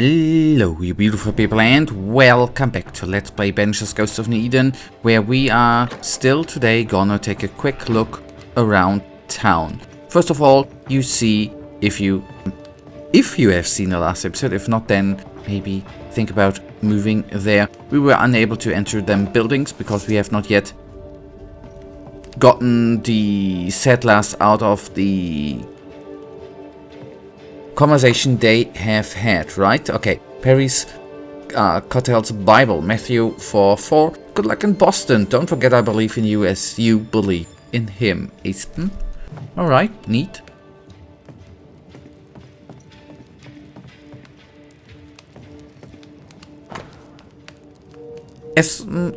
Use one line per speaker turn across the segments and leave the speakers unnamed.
Hello, you beautiful people, and welcome back to Let's Play Banishers Ghosts of New Eden, where we are still today gonna take a quick look around town. First of all, you see, if you have seen the last episode, if not, then maybe think about moving there. We were unable to enter them buildings because we have not yet gotten the settlers out of the conversation they have had, right? Okay, Perry's Cottel's Bible, Matthew 4:4. Good luck in Boston. Don't forget I believe in you as you believe in him. Easton. Alright, neat.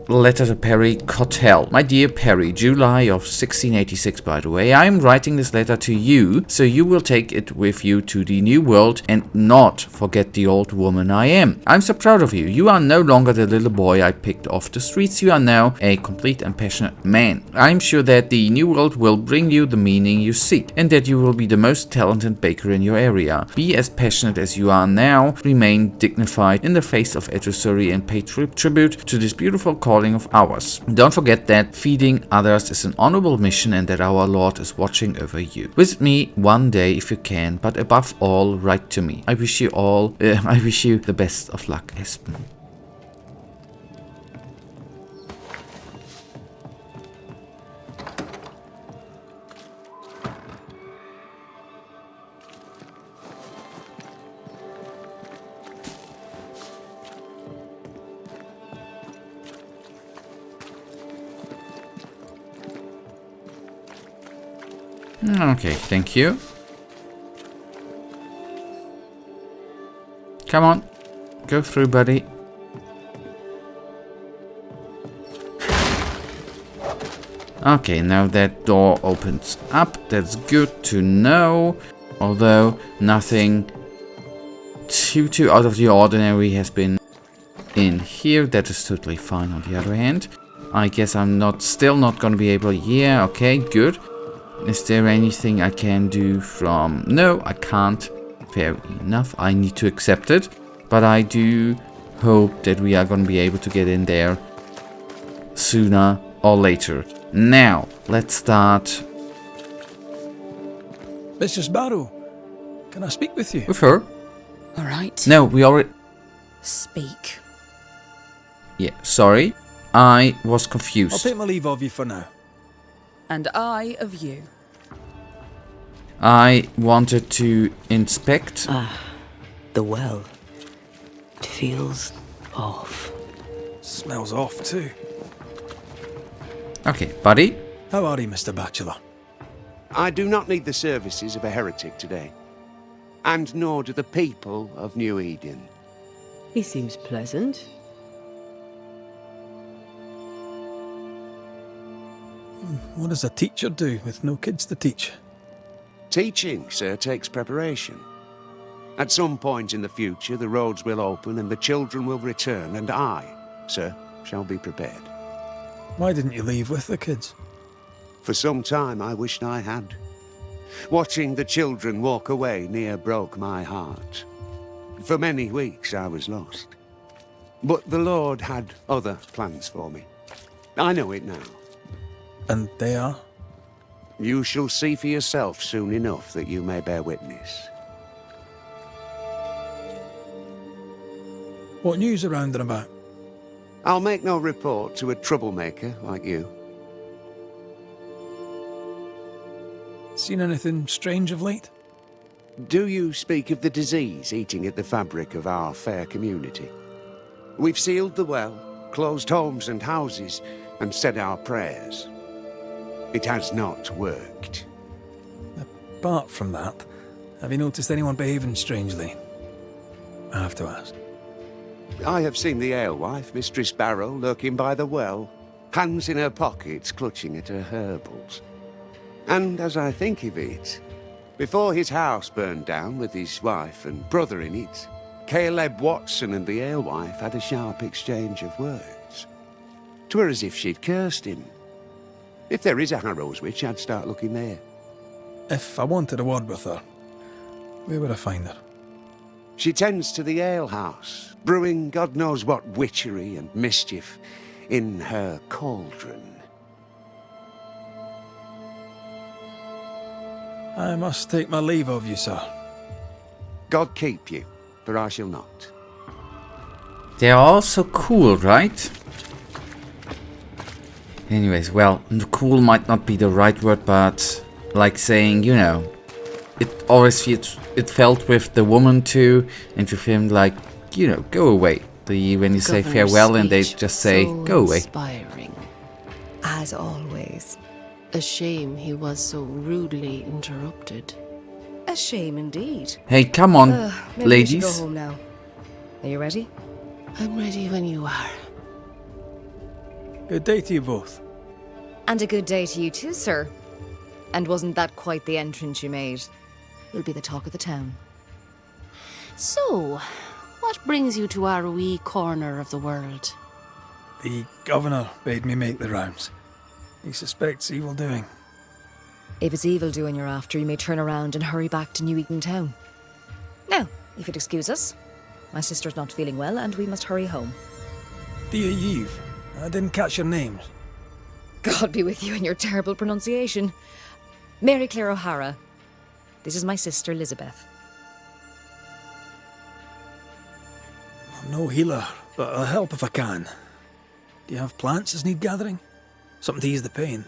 Letter to Perry Cottel. My dear Perry, July of 1686, by the way. I am writing this letter to you, so you will take it with you to the new world and not forget the old woman I am. I'm so proud of you. You are no longer the little boy I picked off the streets. You are now a complete and passionate man. I'm sure that the new world will bring you the meaning you seek, and that you will be the most talented baker in your area. Be as passionate as you are now. Remain dignified in the face of adversary and pay tribute to this beautiful calling of ours. Don't forget that feeding others is an honorable mission and that our Lord is watching over you. Visit me one day if you can, but above all, write to me. I wish you the best of luck, Espen. Okay, thank you. Come on, go through, buddy. Okay, now that door opens up. That's good to know. Although nothing too out of the ordinary has been in here. That is totally fine on the other hand. I guess I'm still not gonna be able... Yeah, okay, good. Is there anything I can do from... No, I can't. Fair enough. I need to accept it. But I do hope that we are going to be able to get in there sooner or later. Now, let's start...
Mrs. Barrow, can I speak with you?
With her?
All right.
No, we already...
Speak.
Yeah, sorry. I was
I'll
confused.
take my leave of you for now.
And I of you.
I wanted to inspect...
The well. It feels off.
Smells off too.
Okay, buddy.
How are you, Mr. Bachelor?
I do not need the services of a heretic today. And nor do the people of New Eden.
He seems pleasant.
What does a teacher do with no kids to teach?
Teaching, sir, takes preparation. At some point in the future, the roads will open and the children will return, and I, sir, shall be prepared.
Why didn't you leave with the kids?
For some time, I wished I had. Watching the children walk away near broke my heart. For many weeks, I was lost. But the Lord had other plans for me. I know it now.
And they are?
You shall see for yourself soon enough that you may bear witness.
What news around and about?
I'll make no report to a troublemaker like you.
Seen anything strange of late?
Do you speak of the disease eating at the fabric of our fair community? We've sealed the well, closed homes and houses, and said our prayers. It has not worked.
Apart from that, have you noticed anyone behaving strangely? I have to ask.
I have seen the alewife, Mistress Barrow, lurking by the well, hands in her pockets clutching at her herbals. And as I think of it, before his house burned down with his wife and brother in it, Caleb Watson and the alewife had a sharp exchange of words. 'Twere as if she'd cursed him. If there is a Harrow's witch, I'd start looking there.
If I wanted a word with her, where would I find her?
She tends to the alehouse, brewing God knows what witchery and mischief in her cauldron.
I must take my leave of you, sir.
God keep you, for I shall not.
They are all so cool, right? Anyways, well, cool might not be the right word, but like saying, you know, it always felt with the woman too, and with him like, you know, go away. When you say farewell and they just say, go away.
Inspiring.
As always.
A shame he was so rudely interrupted.
A shame indeed.
Hey, come on,
Maybe we should go
ladies.
home now. Are you ready?
I'm ready when you are.
Good day to you both.
And a good day to you too, sir. And wasn't that quite the entrance you made? You'll be the talk of the town.
So, what brings you to our wee corner of the world?
The governor bade me make the rounds. He suspects evil doing.
If it's evil doing you're after, you may turn around and hurry back to New Eden Town. Now, if you'd excuse us, my sister's not feeling well and we must hurry home.
Dear Eve, I didn't catch your names.
God be with you and your terrible pronunciation. Mary Claire O'Hara. This is my sister, Elizabeth.
I'm no healer, but I'll help if I can. Do you have plants as need gathering? Something to ease the pain?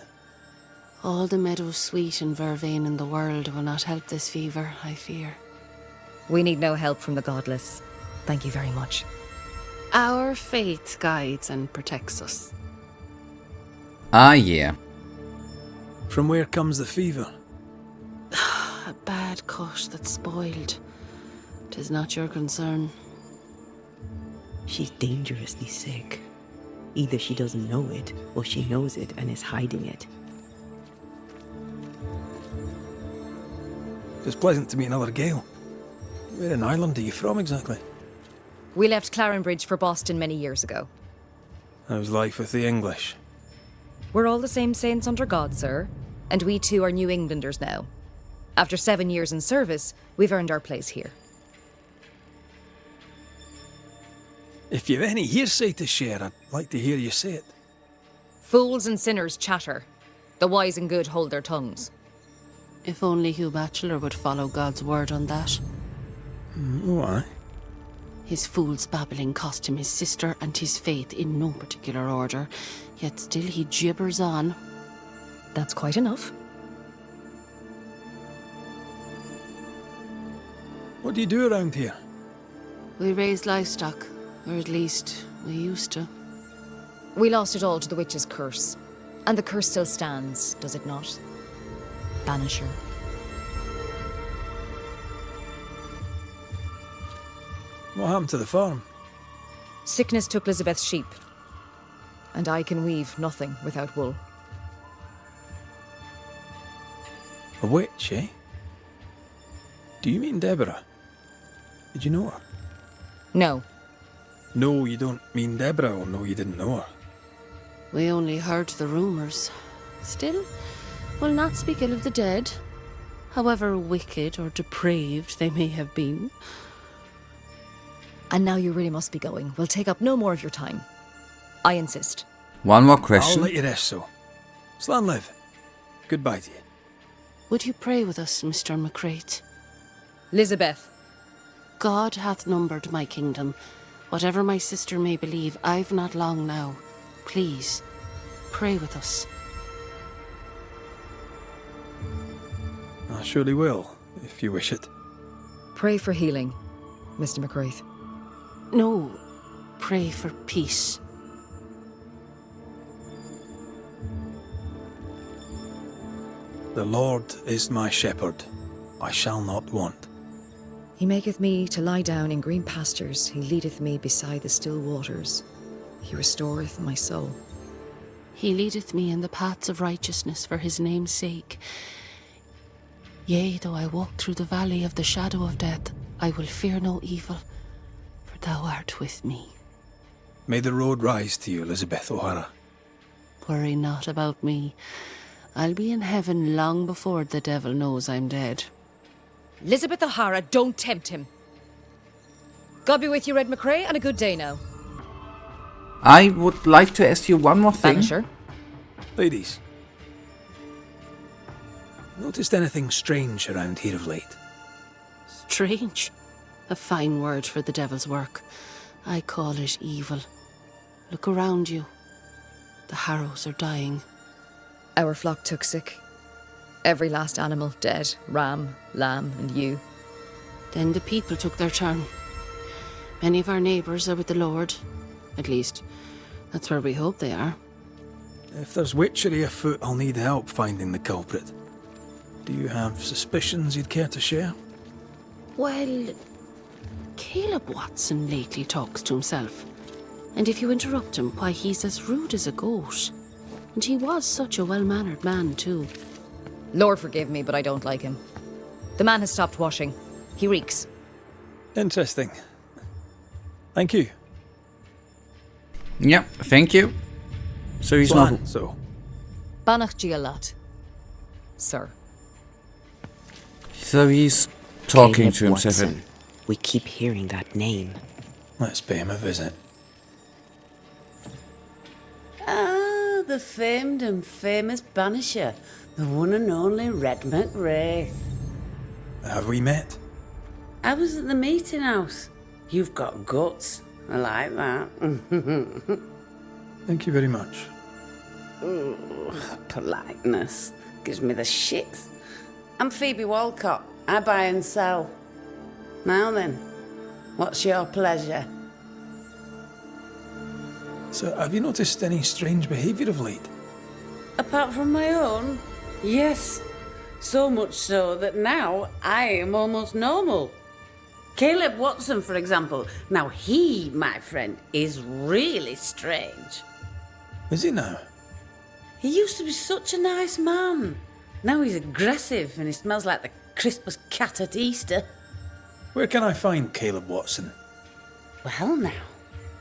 All the meadow sweet and vervain in the world will not help this fever, I fear.
We need no help from the godless. Thank you very much.
Our faith guides and protects us.
Ah, yeah.
From where comes the fever?
A bad cut that's spoiled. 'Tis not your concern.
She's dangerously sick. Either she doesn't know it, or she knows it and is hiding it.
It's pleasant to meet another Gale. Where in Ireland are you from exactly?
We left Clarenbridge for Boston many years ago.
How's life with the English?
We're all the same saints under God, sir. And we too are New Englanders now. After 7 years in service, we've earned our place here.
If you've any hearsay to share, I'd like to hear you say it.
Fools and sinners chatter. The wise and good hold their tongues.
If only Hugh Batchelor would follow God's word on that.
Why?
His fool's babbling cost him his sister and his faith in no particular order, yet still he gibbers on.
That's quite enough.
What do you do around here?
We raise livestock, or at least we used to.
We lost it all to the witch's curse. And the curse still stands, does it not? Banisher.
What happened to the farm?
Sickness took Elizabeth's sheep. And I can weave nothing without wool.
A witch, eh? Do you mean Deborah? Did you know her?
No.
No, you don't mean Deborah, or no, you didn't know her.
We only heard the rumours. Still, we'll not speak ill of the dead, however wicked or depraved they may have been.
And now you really must be going. We'll take up no more of your time. I insist.
One more
I'll
question.
let you rest, so. Slan live. Goodbye to you.
Would you pray with us, Mr. McCrate?
Elizabeth.
God hath numbered my kingdom. Whatever my sister may believe, I've not long now. Please, pray with us.
I surely will, if you wish it.
Pray for healing, Mr. McCraith.
No, pray for peace.
The Lord is my shepherd. I shall not want.
He maketh me to lie down in green pastures. He leadeth me beside the still waters. He restoreth my soul.
He leadeth me in the paths of righteousness for his name's sake. Yea, though I walk through the valley of the shadow of death, I will fear no evil, for thou art with me.
May the road rise to you, Elizabeth O'Hara.
Worry not about me. I'll be in heaven long before the devil knows I'm dead.
Elizabeth O'Hara, don't tempt him. God be with you, Red McCrae, and a good day now.
I would like to ask you one more thing.
Banisher.
Ladies, noticed anything strange around here of late?
Strange. A fine word for the devil's work. I call it evil. Look around you. The harrows are dying.
Our flock took sick. Every last animal dead. Ram, lamb, and ewe.
Then the people took their turn. Many of our neighbours are with the Lord. At least, that's where we hope they are.
If there's witchery afoot, I'll need help finding the culprit. Do you have suspicions you'd care to share?
Well, Caleb Watson lately talks to himself. And if you interrupt him, why, he's as rude as a goat. And he was such a well-mannered man, too.
Lord forgive me, but I don't like him. The man has stopped washing. He reeks.
Interesting. Thank you.
Yeah, thank you. So he's not...
Flan, so.
Banach Gialat. Sir.
So he's talking
Caleb
to himself.
Watson. We keep hearing that name.
Let's pay him a visit.
Ah, the famed and famous Banisher. The one and only Red McWraith.
Have we met?
I was at the meeting house. You've got guts. I like that.
Thank you very much.
Ooh, politeness. Gives me the shits. I'm Phoebe Walcott. I buy and sell. Now then, what's your pleasure?
So, have you noticed any strange behaviour of late?
Apart from my own? Yes. So much so that now I am almost normal. Caleb Watson, for example. Now he, my friend, is really strange.
Is he now?
He used to be such a nice man. Now he's aggressive and he smells like the Christmas cat at Easter.
Where can I find Caleb Watson?
Well now,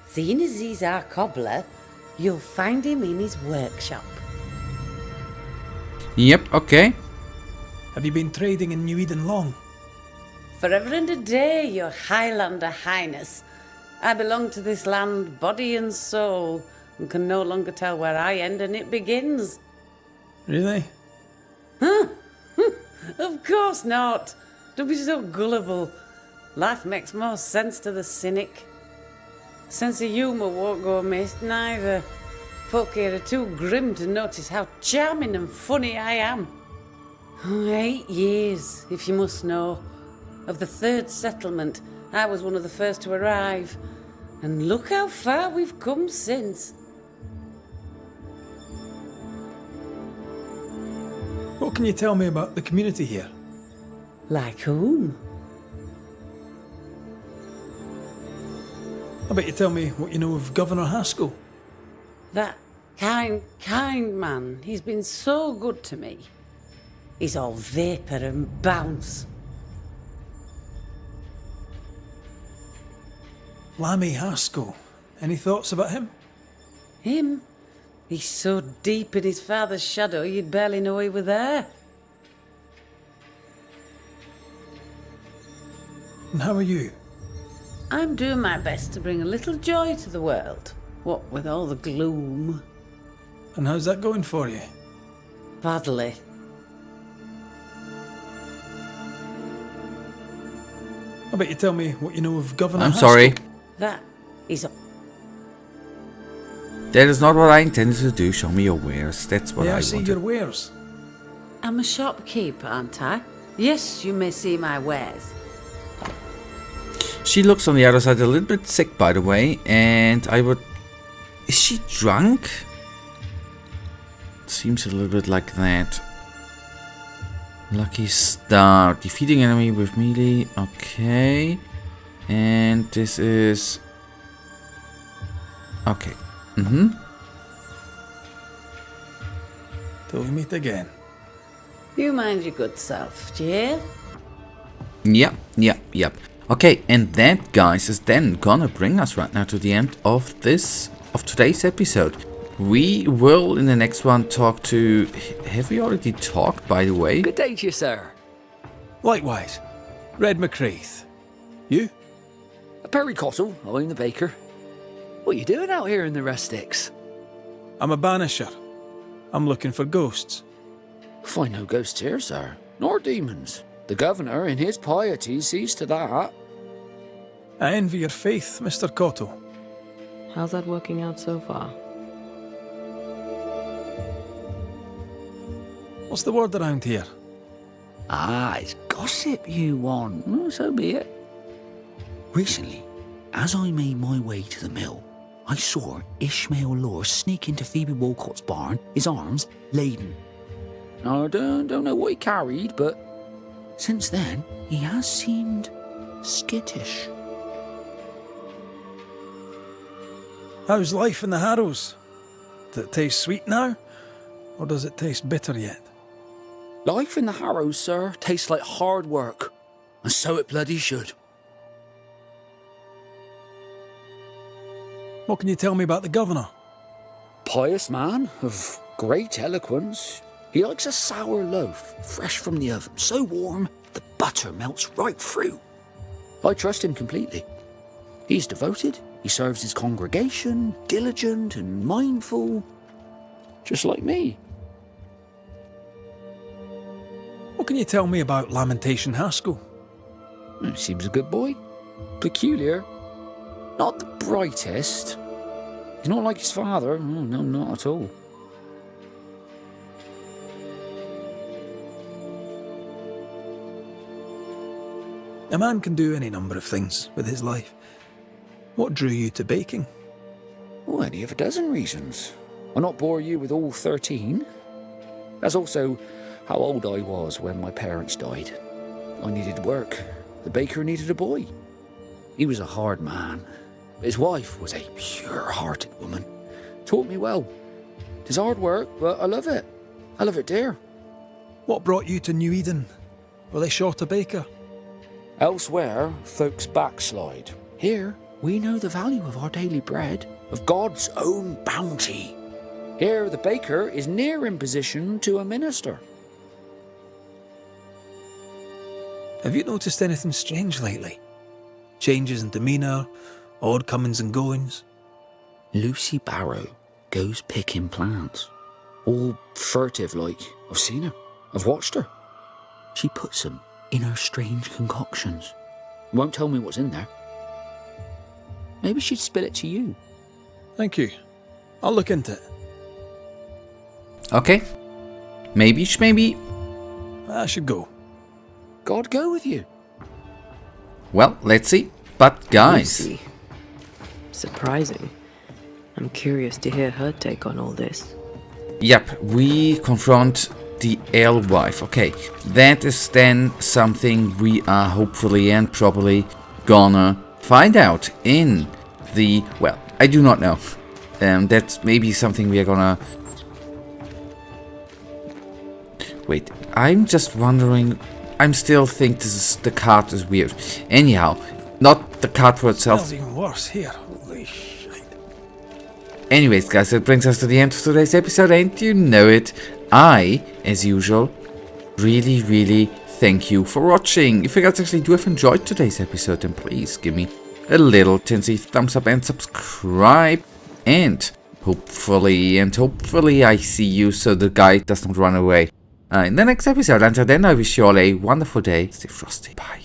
seeing as he's our cobbler, you'll find him in his workshop.
Yep, okay.
Have you been trading in New Eden long?
Forever and a day, your Highlander Highness. I belong to this land, body and soul, and can no longer tell where I end and it begins.
Really?
Huh? Of course not. Don't be so gullible. Life makes more sense to the cynic. Sense of humour won't go amiss, neither. Folk here are too grim to notice how charming and funny I am. 8 years, if you must know. Of the third settlement, I was one of the first to arrive. And look how far we've come since.
What can you tell me about the community here?
Like whom?
I bet you tell me what you know of Governor Haskell.
That kind man. He's been so good to me. He's all vapour and bounce.
Lammy Haskell. Any thoughts about him?
Him? He's so deep in his father's shadow you'd barely know he were there.
And how are you?
I'm doing my best to bring a little joy to the world. What with all the gloom.
And how's that going for you?
Badly.
I bet you tell me what you know of Governor
I'm
Haskell.
sorry.
That is...
That is not what I intended to do. Show me your wares. That's what
Yeah,
I
I see
wanted.
your wares.
I'm a shopkeeper, aren't I? Yes, you may see my wares.
She looks on the other side a little bit sick, by the way, and I would... Is she drunk? Seems a little bit like that. Lucky start. Defeating enemy with melee. Okay. And this is... Okay.
Till we meet again.
You mind your good self, do you hear?
Yep. Okay, and that, guys, is then gonna bring us right now to the end of today's episode. We will, in the next one, talk to... Have we already talked, by the way?
Good day to you, sir.
Likewise. Red McCraith. You?
Perry Cottle, I'm the baker. What are you doing out here in the rustics?
I'm a banisher. I'm looking for ghosts.
Find no ghosts here, sir, nor demons. The governor, in his piety, sees to that.
I envy your faith, Mr. Cotto.
How's that working out so far?
What's the word around here?
Ah, it's gossip you want. Well, so be it. Recently, as I made my way to the mill, I saw Ishmael Lore sneak into Phoebe Walcott's barn, his arms laden. Now, I don't know what he carried, but since then, he has seemed skittish.
How's life in the Harrows? Does it taste sweet now? Or does it taste bitter yet?
Life in the Harrows, sir, tastes like hard work. And so it bloody should.
What can you tell me about the governor?
Pious man of great eloquence. He likes a sour loaf, fresh from the oven, so warm the butter melts right through. I trust him completely. He's devoted, he serves his congregation, diligent and mindful, just like me.
What can you tell me about Lamentation Haskell?
Seems a good boy. Peculiar. Not the brightest. He's not like his father. Oh, no, not at all.
A man can do any number of things with his life. What drew you to baking?
Oh, any of a dozen reasons. I'll not bore you with all 13. That's also how old I was when my parents died. I needed work. The baker needed a boy. He was a hard man. His wife was a pure-hearted woman. Taught me well. 'Tis hard work, but I love it. I love it, dear.
What brought you to New Eden? Were they short a baker?
Elsewhere, folks backslide. Here, we know the value of our daily bread, of God's own bounty. Here, the baker is near in position to a minister.
Have you noticed anything strange lately? Changes in demeanour, odd comings and goings?
Lucy Barrow goes picking plants. All furtive like. I've seen her. I've watched her. She puts them in her strange concoctions. Won't tell me what's in there. Maybe she'd spill it to you.
Thank you. I'll look into it.
Okay. Maybe, maybe.
I should go.
God go with you.
Well, let's see. But guys,
Lucy. Surprising. I'm curious to hear her take on all this.
yep, we confront the alewife. Okay, that is then something we are hopefully and probably gonna find out in the, well, I do not know. That's maybe something we are gonna... Wait, I'm just wondering... I'm still think this is, the card is weird. Anyhow, not the card for itself.
Smells even worse here. Holy shit.
Anyways, guys, that brings us to the end of today's episode, and you know it. I, as usual, really thank you for watching. If you guys actually do have enjoyed today's episode, then please give me a little tinsy thumbs up and subscribe. And hopefully I see you so the guy does not run away in the next episode. Until then, I wish you all a wonderful day. Stay frosty. Bye.